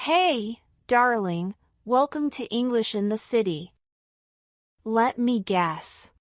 Hey, darling, welcome to English in the City. Let me guess.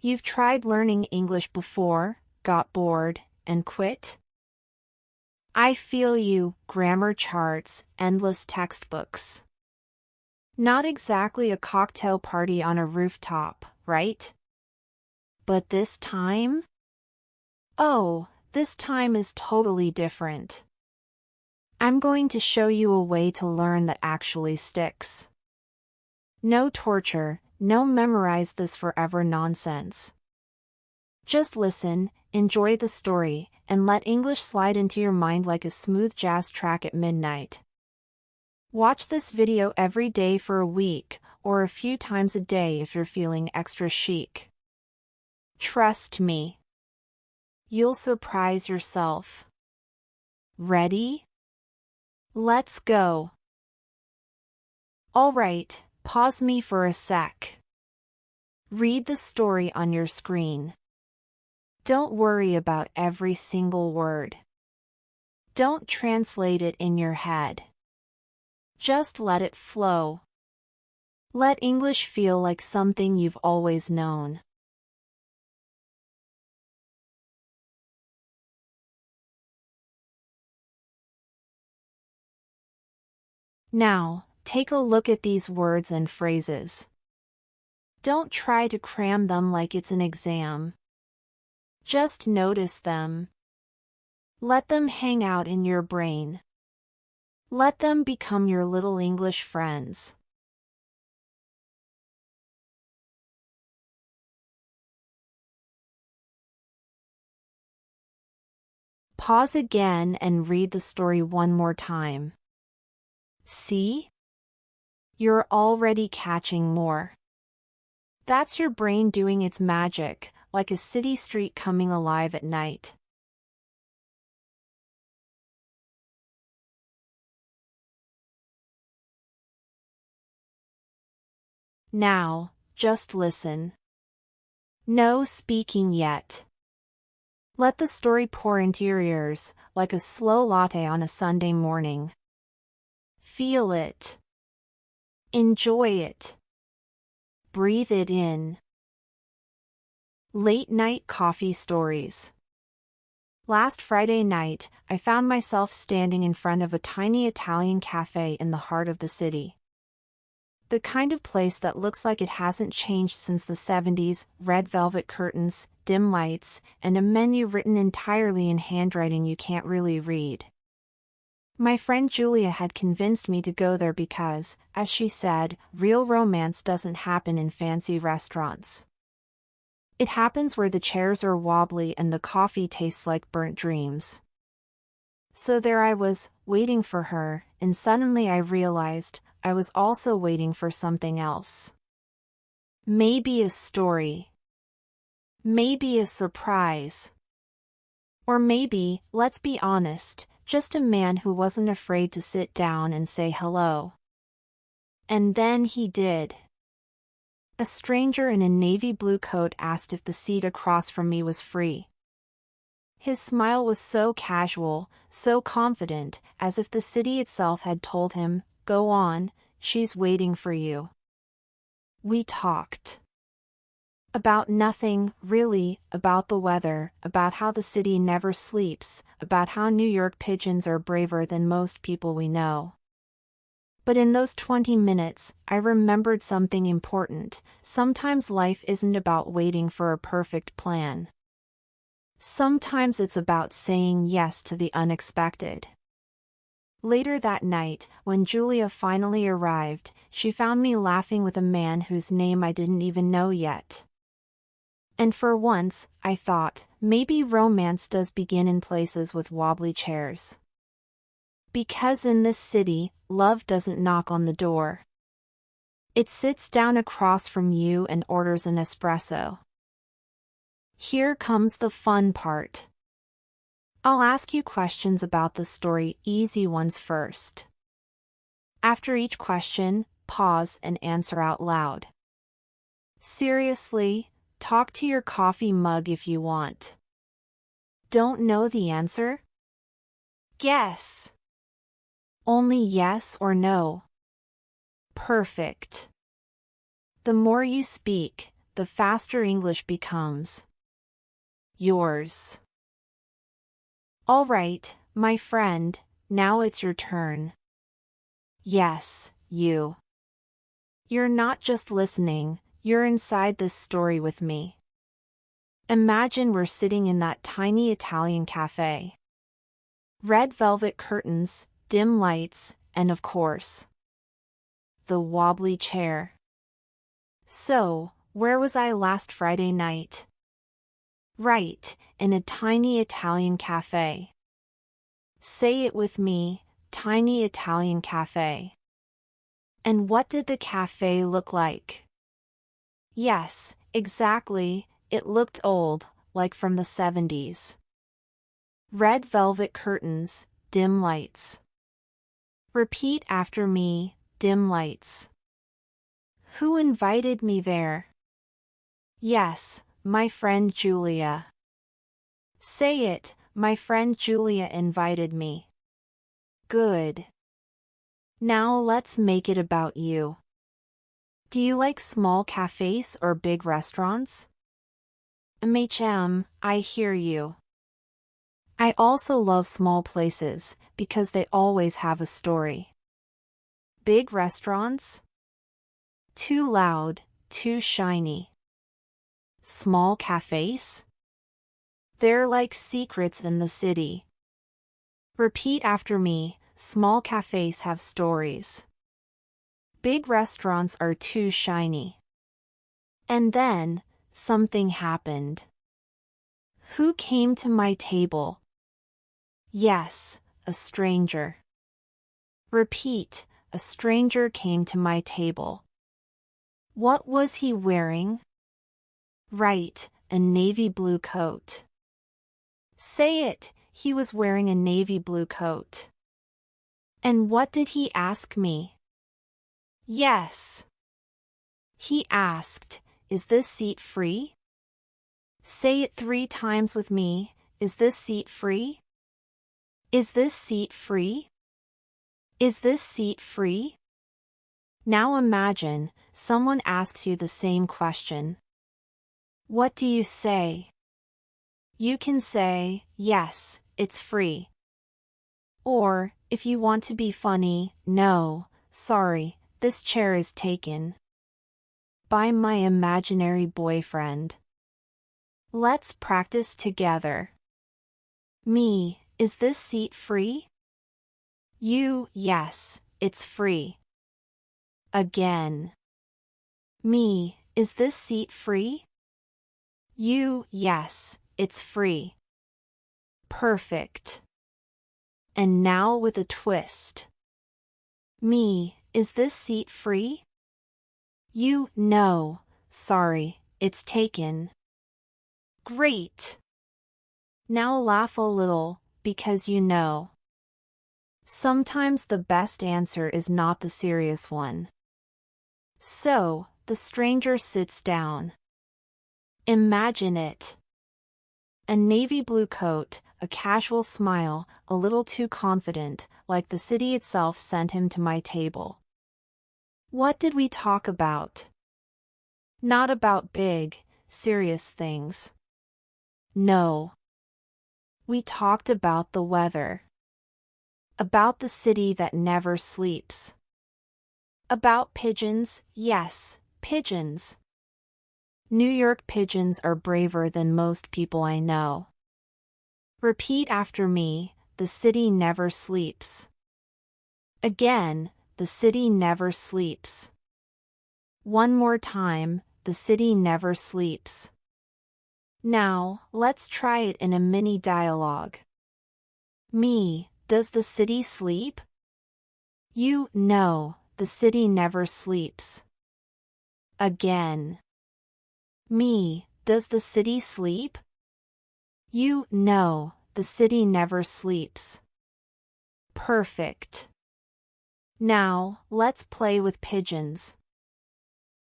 You've tried learning English before, got bored, and quit? I feel you, grammar charts, endless textbooks. Not exactly a cocktail party on a rooftop, right? But this time? Oh, this time is totally different. I'm going to show you a way to learn that actually sticks. No torture, no memorize this forever nonsense. Just listen, enjoy the story, and let English slide into your mind like a smooth jazz track at midnight. Watch this video every day for a week, or a few times a day if you're feeling extra chic. Trust me. You'll surprise yourself. Ready? Let's go. Alright, pause me for a sec. Read the story on your screen. Don't worry about every single word. Don't translate it in your head. Just let it flow. Let English feel like something you've always known. Now, take a look at these words and phrases. Don't try to cram them like it's an exam. Just notice them. Let them hang out in your brain. Let them become your little English friends. Pause again and read the story one more time. See? You're already catching more. That's your brain doing its magic, like a city street coming alive at night. Now, just listen. No speaking yet. Let the story pour into your ears, like a slow latte on a Sunday morning. Feel it. Enjoy it. Breathe it in. Late night coffee stories. Last Friday night, I found myself standing in front of a tiny Italian cafe in the heart of the city. The kind of place that looks like it hasn't changed since the 70s, red velvet curtains, dim lights, and a menu written entirely in handwriting you can't really read. My friend Julia had convinced me to go there because, as she said, real romance doesn't happen in fancy restaurants. It happens where the chairs are wobbly and the coffee tastes like burnt dreams. So there I was, waiting for her, and suddenly I realized I was also waiting for something else. Maybe a story. Maybe a surprise. Or maybe, let's be honest, just a man who wasn't afraid to sit down and say hello. And then he did. A stranger in a navy blue coat asked if the seat across from me was free. His smile was so casual, so confident, as if the city itself had told him, "Go on, she's waiting for you." We talked. About nothing, really, about the weather, about how the city never sleeps, about how New York pigeons are braver than most people we know. But in those 20 minutes, I remembered something important. Sometimes life isn't about waiting for a perfect plan. Sometimes it's about saying yes to the unexpected. Later that night, when Julia finally arrived, she found me laughing with a man whose name I didn't even know yet. And for once, I thought, maybe romance does begin in places with wobbly chairs. Because in this city, love doesn't knock on the door. It sits down across from you and orders an espresso. Here comes the fun part. I'll ask you questions about the story, easy ones first. After each question, pause and answer out loud. Seriously, talk to your coffee mug if you want. Don't know the answer? Guess. Only yes or no. Perfect. The more you speak, the faster English becomes. Yours. All right, my friend, now it's your turn. Yes, you. You're not just listening, you're inside this story with me. Imagine we're sitting in that tiny Italian cafe. Red velvet curtains, dim lights, and of course, the wobbly chair. So, where was I last Friday night? Right, in a tiny Italian cafe. Say it with me, tiny Italian cafe. And what did the cafe look like? Yes, exactly, it looked old, like from the 70s. Red velvet curtains, dim lights. Repeat after me, dim lights. Who invited me there? Yes, my friend Julia. Say it, my friend Julia invited me. Good. Now let's make it about you. Do you like small cafes or big restaurants? I hear you. I also love small places, because they always have a story. Big restaurants? Too loud, too shiny. Small cafes? They're like secrets in the city. Repeat after me, small cafes have stories. Big restaurants are too shiny. And then, something happened. Who came to my table? Yes, a stranger. Repeat, a stranger came to my table. What was he wearing? Right, a navy blue coat. Say it, he was wearing a navy blue coat. And what did he ask me? Yes. He asked, is this seat free? Say it 3 times with me, is this seat free? Is this seat free? Is this seat free? Now imagine, someone asks you the same question. What do you say? You can say, yes, it's free. Or, if you want to be funny, no, sorry, this chair is taken by my imaginary boyfriend. Let's practice together. Me, is this seat free? You, yes, it's free. Again. Me, is this seat free? You, yes, it's free. Perfect. And now with a twist. Me, is this seat free? You, no, sorry, it's taken. Great. Now laugh a little, because you know. Sometimes the best answer is not the serious one. So, the stranger sits down. Imagine it. A navy blue coat, a casual smile, a little too confident, like the city itself sent him to my table. What did we talk about? Not about big, serious things. No. We talked about the weather. About the city that never sleeps. About pigeons, yes, pigeons. New York pigeons are braver than most people I know. Repeat after me, the city never sleeps. Again, the city never sleeps. One more time, the city never sleeps. Now, let's try it in a mini dialogue. Me, does the city sleep? You, no, the city never sleeps. Again. Me, does the city sleep? You, no, the city never sleeps. Perfect. Now, let's play with pigeons.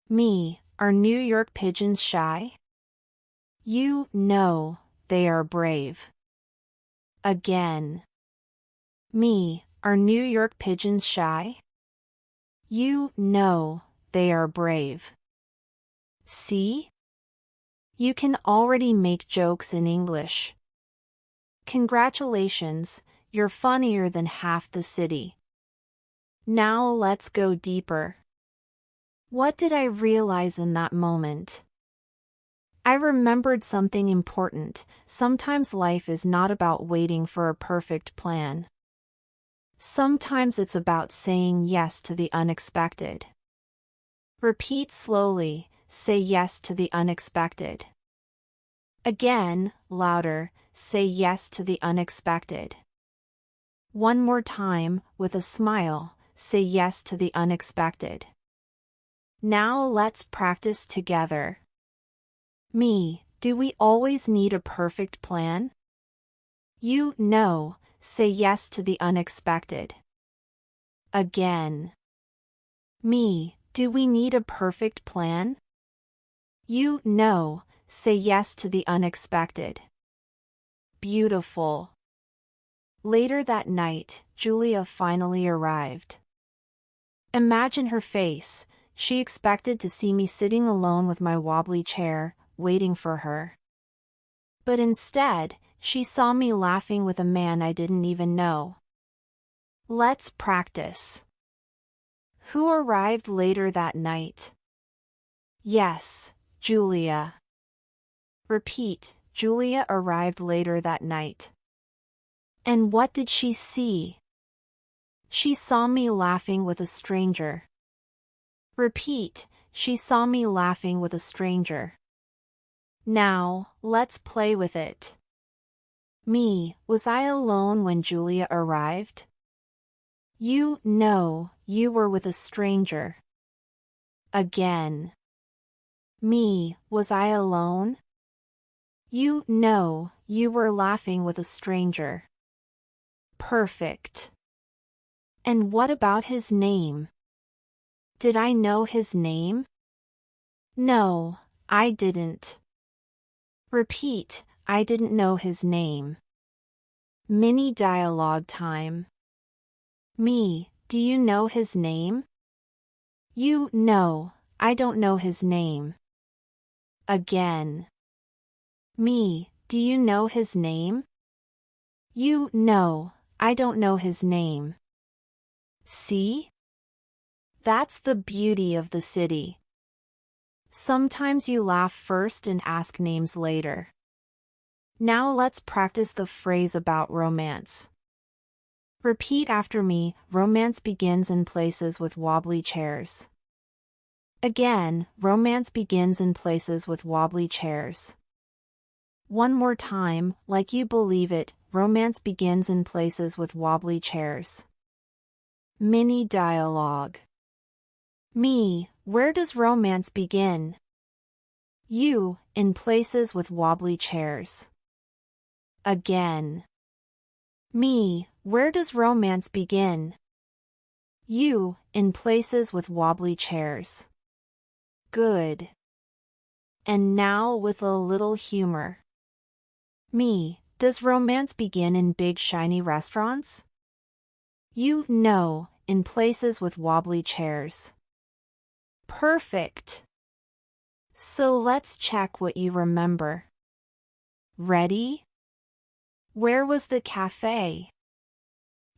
Me, are New York pigeons shy? You, no, they are brave. Again. Me, are Are New York pigeons shy? You know they are brave. See? You can already make jokes in English. Congratulations, you're funnier than half the city. Now let's go deeper. What did I realize in that moment? I remembered something important. Sometimes life is not about waiting for a perfect plan. Sometimes it's about saying yes to the unexpected. Repeat slowly, say yes to the unexpected. Again, louder, say yes to the unexpected. One more time, with a smile, say yes to the unexpected. Now let's practice together. Me, do we always need a perfect plan? You know, say yes to the unexpected. Again. Me, do we need a perfect plan? You know, say yes to the unexpected. Beautiful. Later that night, Julia finally arrived. Imagine her face. She expected to see me sitting alone with my wobbly chair, waiting for her. But instead, she saw me laughing with a man I didn't even know. Let's practice. Who arrived later that night? Yes, Julia. Repeat, Julia arrived later that night. And what did she see? She saw me laughing with a stranger. Repeat, she saw me laughing with a stranger. Now, let's play with it. Me, was I alone when Julia arrived? You know, you were with a stranger. Again. Me, was I alone? You know, you were laughing with a stranger. Perfect. And what about his name? Did I know his name? No, I didn't. Repeat, I didn't know his name. Mini dialogue time. Me, do you know his name? You know, I don't know his name. Again. Me, do you know his name? You know, I don't know his name. See? That's the beauty of the city. Sometimes you laugh first and ask names later. Now let's practice the phrase about romance. Repeat after me, romance begins in places with wobbly chairs. Again, romance begins in places with wobbly chairs. One more time, like you believe it, romance begins in places with wobbly chairs. Mini dialogue. Me, where does romance begin? You, in places with wobbly chairs. Again. Me, where does romance begin? You, in places with wobbly chairs. Good. And now with a little humor. Me, does romance begin in big shiny restaurants? You know, in places with wobbly chairs. Perfect. So let's check what you remember. Ready? Where was the cafe?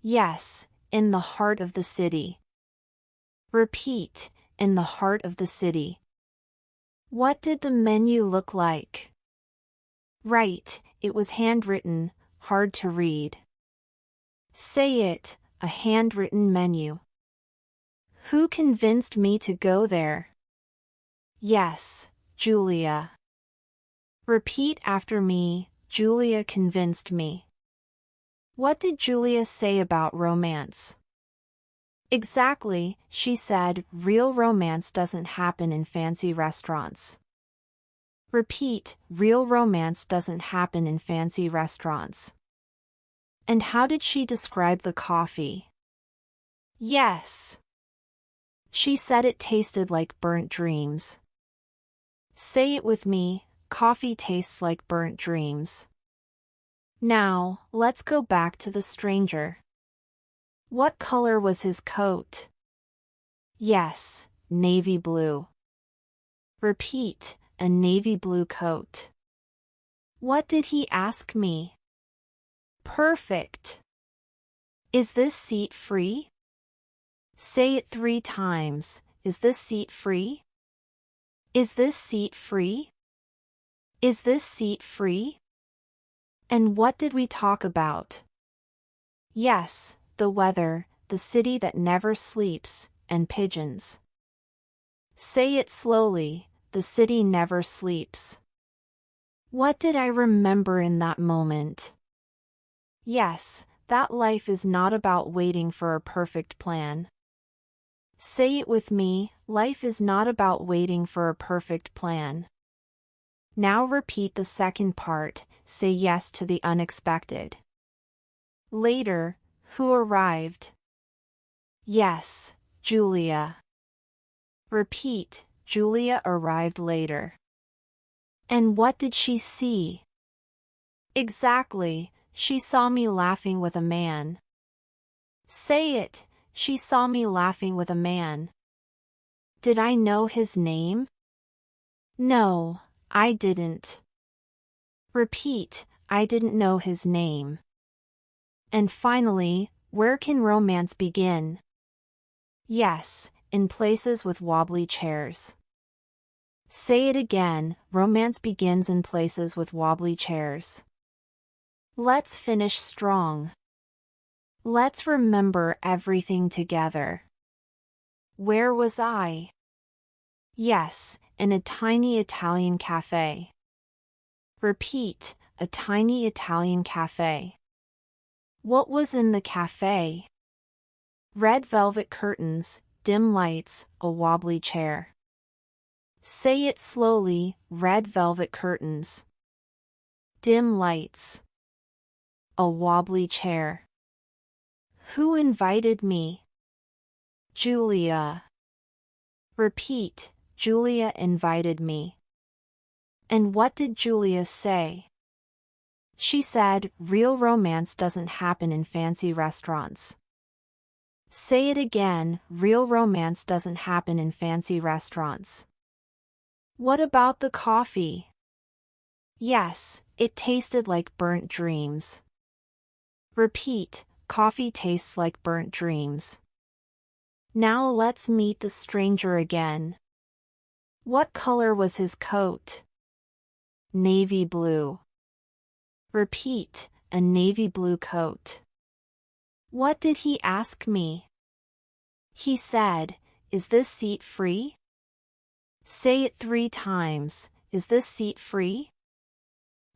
Yes, in the heart of the city. Repeat, in the heart of the city. What did the menu look like? Right, it was handwritten, hard to read. Say it, a handwritten menu. Who convinced me to go there? Yes, Julia. Repeat after me, Julia convinced me. What did Julia say about romance? Exactly, she said, real romance doesn't happen in fancy restaurants. Repeat, real romance doesn't happen in fancy restaurants. And how did she describe the coffee? Yes. She said it tasted like burnt dreams. Say it with me, coffee tastes like burnt dreams. Now, let's go back to the stranger. What color was his coat? Yes, navy blue. Repeat, a navy blue coat. What did he ask me? Perfect. Is this seat free? Say it 3 times. Is this seat free? Is this seat free? Is this seat free? And what did we talk about? Yes, the weather, the city that never sleeps, and pigeons. Say it slowly, the city never sleeps. What did I remember in that moment? Yes, that life is not about waiting for a perfect plan. Say it with me, life is not about waiting for a perfect plan. Now repeat the second part, say yes to the unexpected. Later, who arrived? Yes, Julia. Repeat, Julia arrived later. And what did she see? Exactly, she saw me laughing with a man. Say it, she saw me laughing with a man. Did I know his name? No, I didn't. Repeat, I didn't know his name. And finally, where can romance begin? Yes, in places with wobbly chairs. Say it again, romance begins in places with wobbly chairs. Let's finish strong. Let's remember everything together. Where was I? Yes, in a tiny Italian cafe. Repeat, a tiny Italian cafe. What was in the cafe? Red velvet curtains, dim lights, a wobbly chair. Say it slowly, red velvet curtains. Dim lights. A wobbly chair. Who invited me? Julia. Repeat, Julia invited me. And what did Julia say? She said, real romance doesn't happen in fancy restaurants. Say it again, real romance doesn't happen in fancy restaurants. What about the coffee? Yes, it tasted like burnt dreams. Repeat, coffee tastes like burnt dreams. Now let's meet the stranger again. What color was his coat? Navy blue. Repeat, a navy blue coat. What did he ask me? He said, is this seat free? Say it 3 times, is this seat free?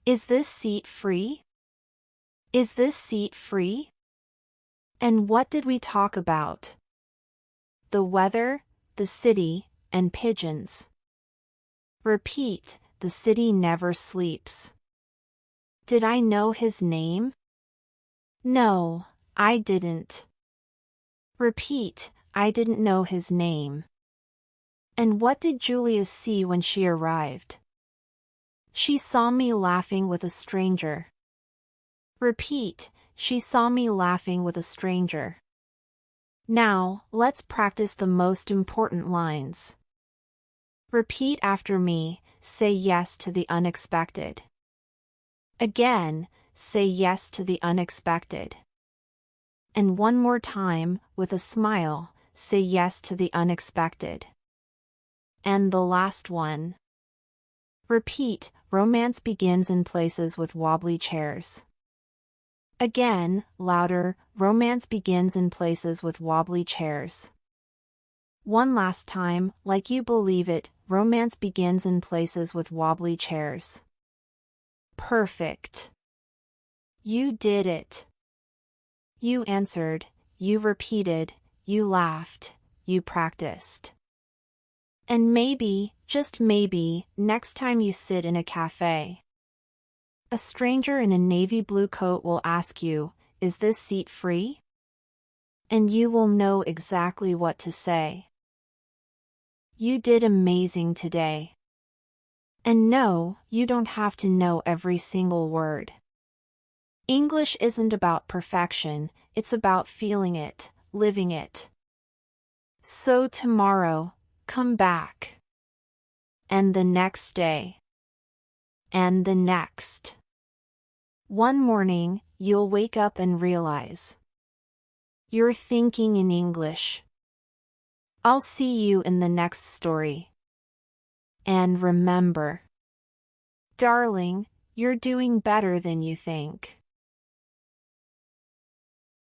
Is this seat free? Is this seat free? And what did we talk about? The weather, the city, and pigeons. Repeat, the city never sleeps. Did I know his name? No, I didn't. Repeat, I didn't know his name. And what did Julia see when she arrived? She saw me laughing with a stranger. Repeat, she saw me laughing with a stranger. Now, let's practice the most important lines. Repeat after me, say yes to the unexpected. Again, say yes to the unexpected. And one more time, with a smile, say yes to the unexpected. And the last one. Repeat, romance begins in places with wobbly chairs. Again, louder, romance begins in places with wobbly chairs. One last time, like you believe it, romance begins in places with wobbly chairs. Perfect. You did it. You answered, you repeated, you laughed, you practiced. And maybe, just maybe, next time you sit in a cafe, a stranger in a navy blue coat will ask you, is this seat free? And you will know exactly what to say. You did amazing today. And no, you don't have to know every single word. English isn't about perfection, it's about feeling it. living it. So tomorrow, come back. And the next day. And the next. One morning, you'll wake up and realize you're thinking in English. I'll see you in the next story. And remember, darling, you're doing better than you think.